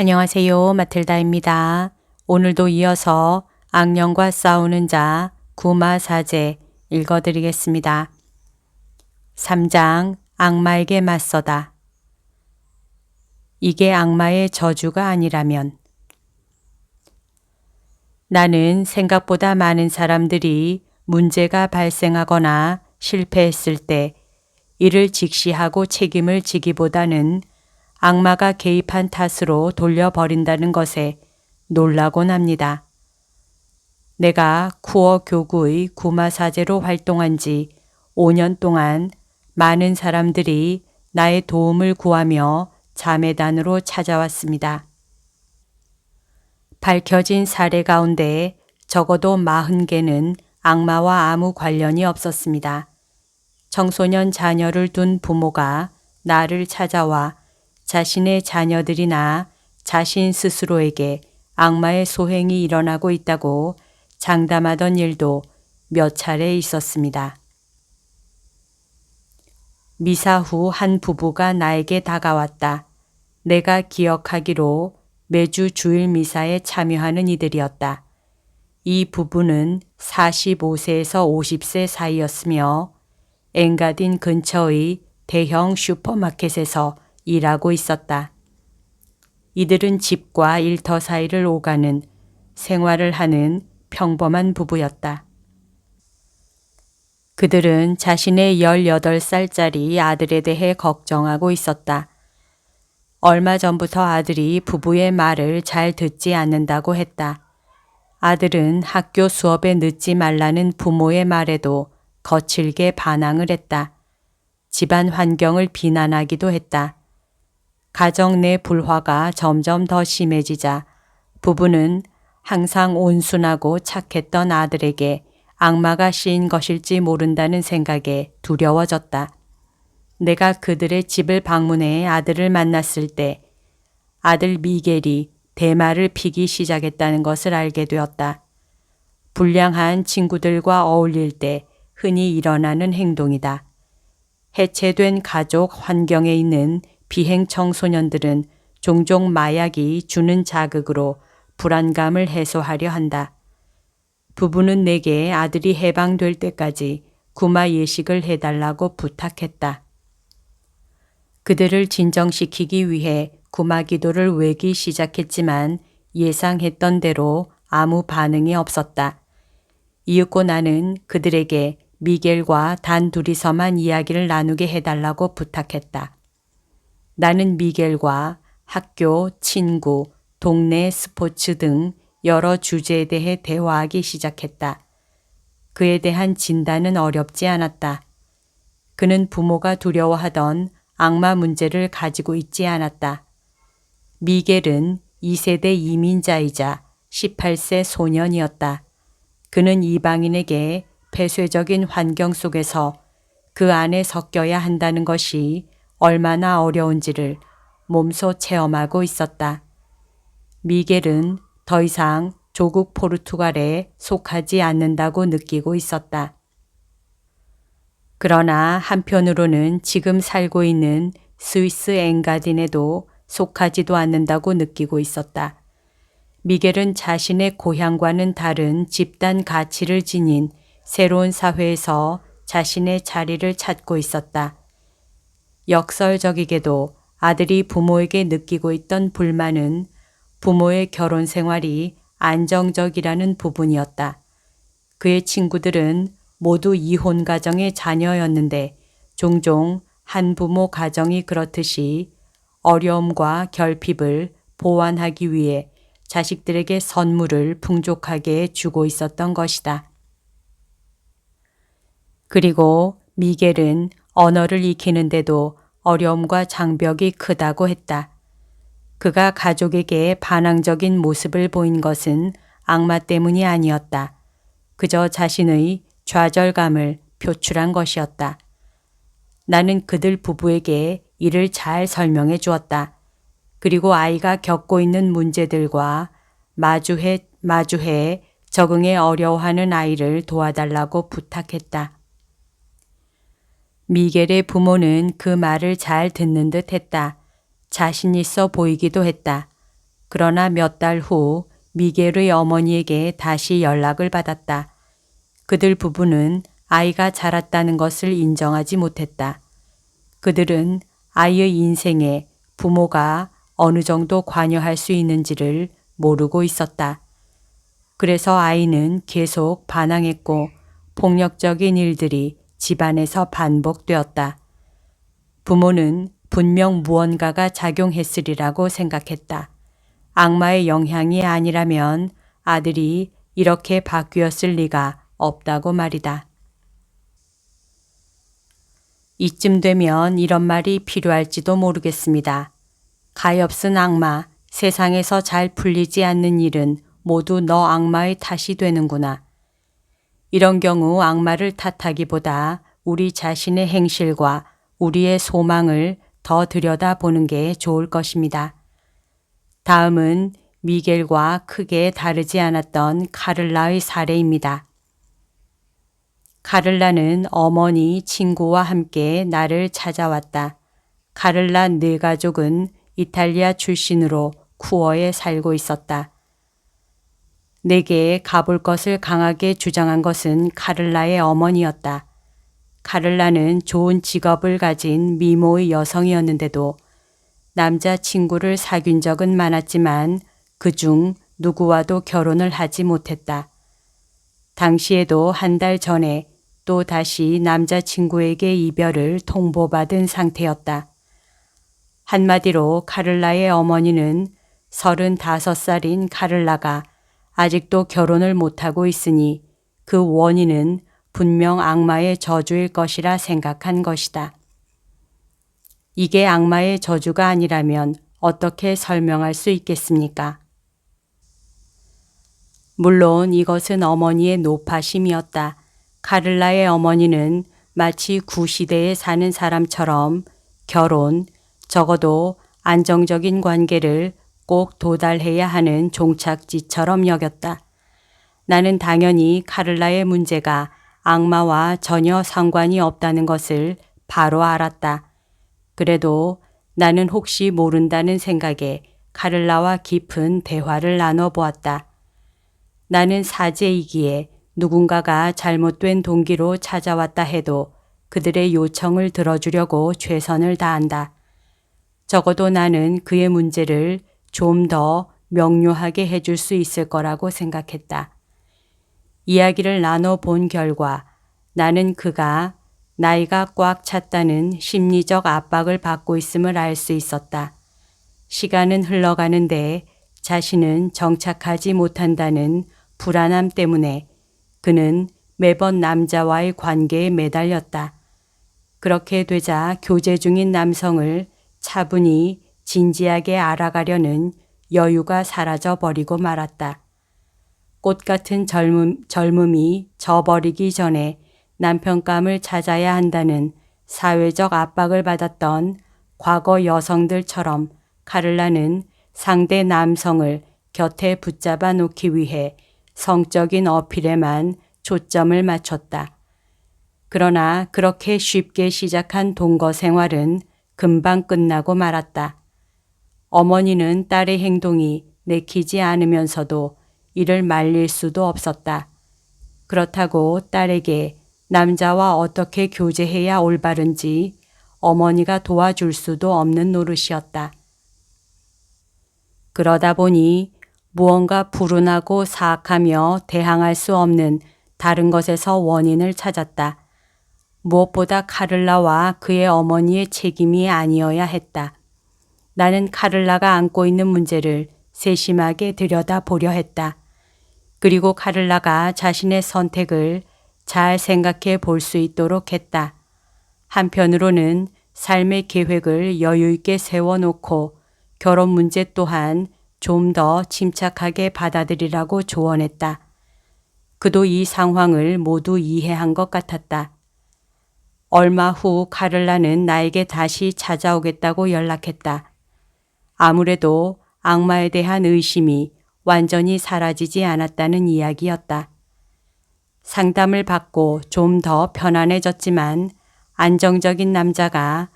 안녕하세요. 마틀다입니다. 오늘도 이어서 악령과 싸우는 자 구마사제 읽어드리겠습니다. 3장 악마에게 맞서다. 이게 악마의 저주가 아니라면. 나는 생각보다 많은 사람들이 문제가 발생하거나 실패했을 때 이를 직시하고 책임을 지기보다는 악마가 개입한 탓으로 돌려버린다는 것에 놀라곤 합니다. 내가 쿠어 교구의 구마사제로 활동한 지 5년 동안 많은 사람들이 나의 도움을 구하며 자매단으로 찾아왔습니다. 밝혀진 사례 가운데 적어도 40개는 악마와 아무 관련이 없었습니다. 청소년 자녀를 둔 부모가 나를 찾아와 자신의 자녀들이나 자신 스스로에게 악마의 소행이 일어나고 있다고 장담하던 일도 몇 차례 있었습니다. 미사 후 한 부부가 나에게 다가왔다. 내가 기억하기로 매주 주일 미사에 참여하는 이들이었다. 이 부부는 45세에서 50세 사이였으며 엔가딘 근처의 대형 슈퍼마켓에서 일하고 있었다. 이들은 집과 일터 사이를 오가는 생활을 하는 평범한 부부였다. 그들은 자신의 18살짜리 아들에 대해 걱정하고 있었다. 얼마 전부터 아들이 부부의 말을 잘 듣지 않는다고 했다. 아들은 학교 수업에 늦지 말라는 부모의 말에도 거칠게 반항을 했다. 집안 환경을 비난하기도 했다. 가정 내 불화가 점점 더 심해지자 부부는 항상 온순하고 착했던 아들에게 악마가 씌인 것일지 모른다는 생각에 두려워졌다. 내가 그들의 집을 방문해 아들을 만났을 때 아들 미겔이 대마를 피기 시작했다는 것을 알게 되었다. 불량한 친구들과 어울릴 때 흔히 일어나는 행동이다. 해체된 가족 환경에 있는 비행 청소년들은 종종 마약이 주는 자극으로 불안감을 해소하려 한다. 부부는 내게 아들이 해방될 때까지 구마 예식을 해달라고 부탁했다. 그들을 진정시키기 위해 구마 기도를 외기 시작했지만 예상했던 대로 아무 반응이 없었다. 이윽고 나는 그들에게 미겔과 단 둘이서만 이야기를 나누게 해달라고 부탁했다. 나는 미겔과 학교, 친구, 동네 스포츠 등 여러 주제에 대해 대화하기 시작했다. 그에 대한 진단은 어렵지 않았다. 그는 부모가 두려워하던 악마 문제를 가지고 있지 않았다. 미겔은 2세대 이민자이자 18세 소년이었다. 그는 이방인에게 폐쇄적인 환경 속에서 그 안에 섞여야 한다는 것이 얼마나 어려운지를 몸소 체험하고 있었다. 미겔은 더 이상 조국 포르투갈에 속하지 않는다고 느끼고 있었다. 그러나 한편으로는 지금 살고 있는 스위스 엔가딘에도 속하지도 않는다고 느끼고 있었다. 미겔은 자신의 고향과는 다른 집단 가치를 지닌 새로운 사회에서 자신의 자리를 찾고 있었다. 역설적이게도 아들이 부모에게 느끼고 있던 불만은 부모의 결혼 생활이 안정적이라는 부분이었다. 그의 친구들은 모두 이혼 가정의 자녀였는데 종종 한부모 가정이 그렇듯이 어려움과 결핍을 보완하기 위해 자식들에게 선물을 풍족하게 주고 있었던 것이다. 그리고 미겔은 언어를 익히는데도 어려움과 장벽이 크다고 했다. 그가 가족에게 반항적인 모습을 보인 것은 악마 때문이 아니었다. 그저 자신의 좌절감을 표출한 것이었다. 나는 그들 부부에게 이를 잘 설명해 주었다. 그리고 아이가 겪고 있는 문제들과 마주해 적응에 어려워하는 아이를 도와달라고 부탁했다. 미겔의 부모는 그 말을 잘 듣는 듯 했다. 자신 있어 보이기도 했다. 그러나 몇 달 후 미겔의 어머니에게 다시 연락을 받았다. 그들 부부는 아이가 자랐다는 것을 인정하지 못했다. 그들은 아이의 인생에 부모가 어느 정도 관여할 수 있는지를 모르고 있었다. 그래서 아이는 계속 반항했고 폭력적인 일들이 집안에서 반복되었다. 부모는 분명 무언가가 작용했으리라고 생각했다. 악마의 영향이 아니라면 아들이 이렇게 바뀌었을 리가 없다고 말이다. 이쯤 되면 이런 말이 필요할지도 모르겠습니다. 가엾은 악마, 세상에서 잘 풀리지 않는 일은 모두 너 악마의 탓이 되는구나. 이런 경우 악마를 탓하기보다 우리 자신의 행실과 우리의 소망을 더 들여다보는 게 좋을 것입니다. 다음은 미겔과 크게 다르지 않았던 카를라의 사례입니다. 카를라는 어머니, 친구와 함께 나를 찾아왔다. 카를라 네 가족은 이탈리아 출신으로 쿠어에 살고 있었다. 내게 가볼 것을 강하게 주장한 것은 카를라의 어머니였다. 카를라는 좋은 직업을 가진 미모의 여성이었는데도 남자 친구를 사귄 적은 많았지만 그중 누구와도 결혼을 하지 못했다. 당시에도 한 달 전에 또 다시 남자친구에게 이별을 통보받은 상태였다. 한마디로 카를라의 어머니는 35살인 카를라가 아직도 결혼을 못하고 있으니 그 원인은 분명 악마의 저주일 것이라 생각한 것이다. 이게 악마의 저주가 아니라면 어떻게 설명할 수 있겠습니까? 물론 이것은 어머니의 노파심이었다. 카를라의 어머니는 마치 구시대에 사는 사람처럼 결혼, 적어도 안정적인 관계를 꼭 도달해야 하는 종착지처럼 여겼다. 나는 당연히 카를라의 문제가 악마와 전혀 상관이 없다는 것을 바로 알았다. 그래도 나는 혹시 모른다는 생각에 카를라와 깊은 대화를 나눠보았다. 나는 사제이기에 누군가가 잘못된 동기로 찾아왔다 해도 그들의 요청을 들어주려고 최선을 다한다. 적어도 나는 그의 문제를 좀 더 명료하게 해줄 수 있을 거라고 생각했다. 이야기를 나눠본 결과 나는 그가 나이가 꽉 찼다는 심리적 압박을 받고 있음을 알 수 있었다. 시간은 흘러가는데 자신은 정착하지 못한다는 불안함 때문에 그는 매번 남자와의 관계에 매달렸다. 그렇게 되자 교제 중인 남성을 차분히 진지하게 알아가려는 여유가 사라져 버리고 말았다. 꽃 같은 젊음이 져버리기 전에 남편감을 찾아야 한다는 사회적 압박을 받았던 과거 여성들처럼 카를라는 상대 남성을 곁에 붙잡아 놓기 위해 성적인 어필에만 초점을 맞췄다. 그러나 그렇게 쉽게 시작한 동거 생활은 금방 끝나고 말았다. 어머니는 딸의 행동이 내키지 않으면서도 이를 말릴 수도 없었다. 그렇다고 딸에게 남자와 어떻게 교제해야 올바른지 어머니가 도와줄 수도 없는 노릇이었다. 그러다 보니 무언가 불운하고 사악하며 대항할 수 없는 다른 것에서 원인을 찾았다. 무엇보다 카를라와 그의 어머니의 책임이 아니어야 했다. 나는 카를라가 안고 있는 문제를 세심하게 들여다보려 했다. 그리고 카를라가 자신의 선택을 잘 생각해 볼 수 있도록 했다. 한편으로는 삶의 계획을 여유 있게 세워놓고 결혼 문제 또한 좀 더 침착하게 받아들이라고 조언했다. 그도 이 상황을 모두 이해한 것 같았다. 얼마 후 카를라는 나에게 다시 찾아오겠다고 연락했다. 아무래도 악마에 대한 의심이 완전히 사라지지 않았다는 이야기였다. 상담을 받고 좀 더 편안해졌지만 안정적인 남자가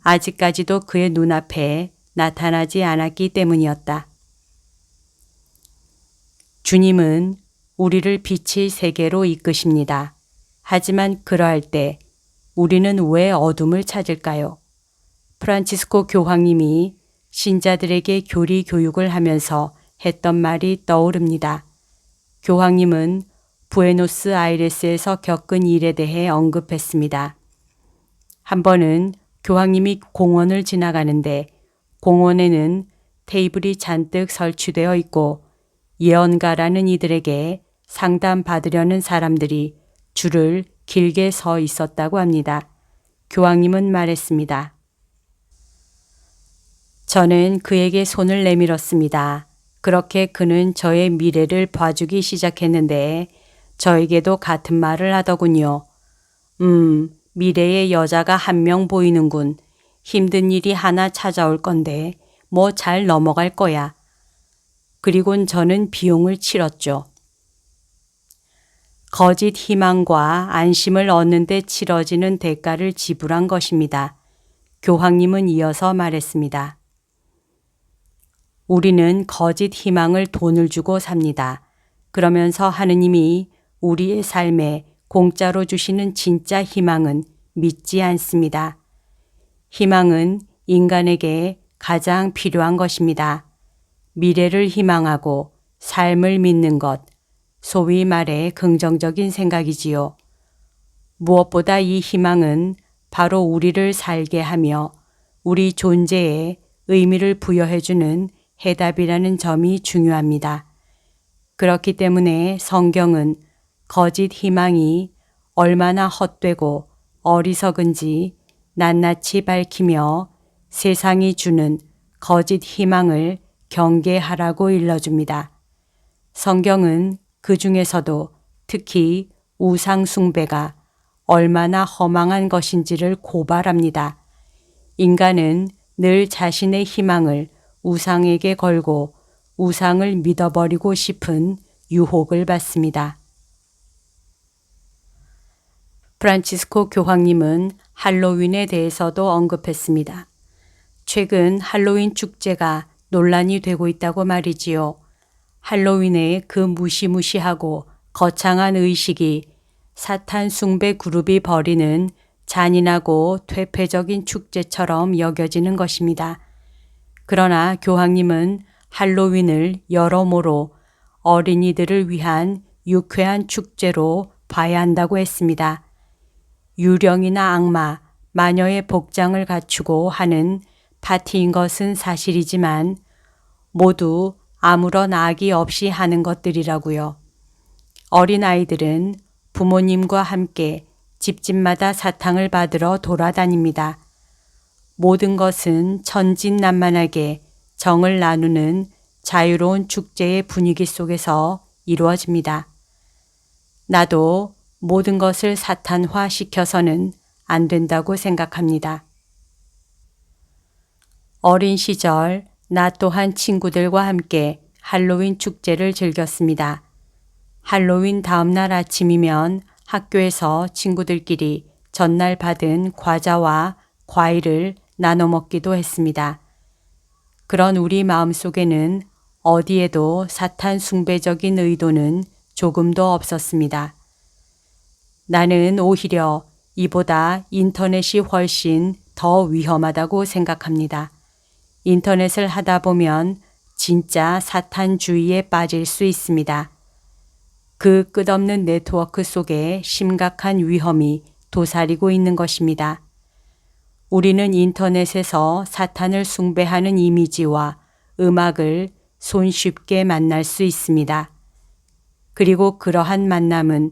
아직까지도 그의 눈앞에 나타나지 않았기 때문이었다. 주님은 우리를 빛의 세계로 이끄십니다. 하지만 그러할 때 우리는 왜 어둠을 찾을까요? 프란치스코 교황님이 신자들에게 교리 교육을 하면서 했던 말이 떠오릅니다. 교황님은 부에노스아이레스에서 겪은 일에 대해 언급했습니다. 한 번은 교황님이 공원을 지나가는데 공원에는 테이블이 잔뜩 설치되어 있고 예언가라는 이들에게 상담받으려는 사람들이 줄을 길게 서 있었다고 합니다. 교황님은 말했습니다. 저는 그에게 손을 내밀었습니다. 그렇게 그는 저의 미래를 봐주기 시작했는데 저에게도 같은 말을 하더군요. 미래의 여자가 한 명 보이는군. 힘든 일이 하나 찾아올 건데 뭐 잘 넘어갈 거야. 그리곤 저는 비용을 치렀죠. 거짓 희망과 안심을 얻는 데 치러지는 대가를 지불한 것입니다. 교황님은 이어서 말했습니다. 우리는 거짓 희망을 돈을 주고 삽니다. 그러면서 하느님이 우리의 삶에 공짜로 주시는 진짜 희망은 믿지 않습니다. 희망은 인간에게 가장 필요한 것입니다. 미래를 희망하고 삶을 믿는 것, 소위 말해 긍정적인 생각이지요. 무엇보다 이 희망은 바로 우리를 살게 하며 우리 존재에 의미를 부여해주는 해답이라는 점이 중요합니다. 그렇기 때문에 성경은 거짓 희망이 얼마나 헛되고 어리석은지 낱낱이 밝히며 세상이 주는 거짓 희망을 경계하라고 일러줍니다. 성경은 그 중에서도 특히 우상 숭배가 얼마나 허망한 것인지를 고발합니다. 인간은 늘 자신의 희망을 우상에게 걸고 우상을 믿어버리고 싶은 유혹을 받습니다. 프란치스코 교황님은 할로윈에 대해서도 언급했습니다. 최근 할로윈 축제가 논란이 되고 있다고 말이지요. 할로윈의 그 무시무시하고 거창한 의식이 사탄 숭배 그룹이 벌이는 잔인하고 퇴폐적인 축제처럼 여겨지는 것입니다. 그러나 교황님은 할로윈을 여러모로 어린이들을 위한 유쾌한 축제로 봐야 한다고 했습니다. 유령이나 악마, 마녀의 복장을 갖추고 하는 파티인 것은 사실이지만 모두 아무런 악의 없이 하는 것들이라고요. 어린아이들은 부모님과 함께 집집마다 사탕을 받으러 돌아다닙니다. 모든 것은 천진난만하게 정을 나누는 자유로운 축제의 분위기 속에서 이루어집니다. 나도 모든 것을 사탄화 시켜서는 안 된다고 생각합니다. 어린 시절 나 또한 친구들과 함께 할로윈 축제를 즐겼습니다. 할로윈 다음 날 아침이면 학교에서 친구들끼리 전날 받은 과자와 과일을 나눠 먹기도 했습니다. 그런 우리 마음속에는 어디에도 사탄 숭배적인 의도는 조금도 없었습니다. 나는 오히려 이보다 인터넷이 훨씬 더 위험하다고 생각합니다. 인터넷을 하다 보면 진짜 사탄주의에 빠질 수 있습니다. 그 끝없는 네트워크 속에 심각한 위험이 도사리고 있는 것입니다. 우리는 인터넷에서 사탄을 숭배하는 이미지와 음악을 손쉽게 만날 수 있습니다. 그리고 그러한 만남은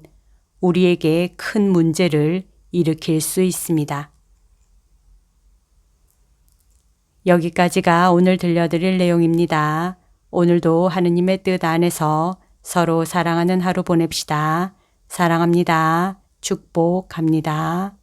우리에게 큰 문제를 일으킬 수 있습니다. 여기까지가 오늘 들려드릴 내용입니다. 오늘도 하느님의 뜻 안에서 서로 사랑하는 하루 보냅시다. 사랑합니다. 축복합니다.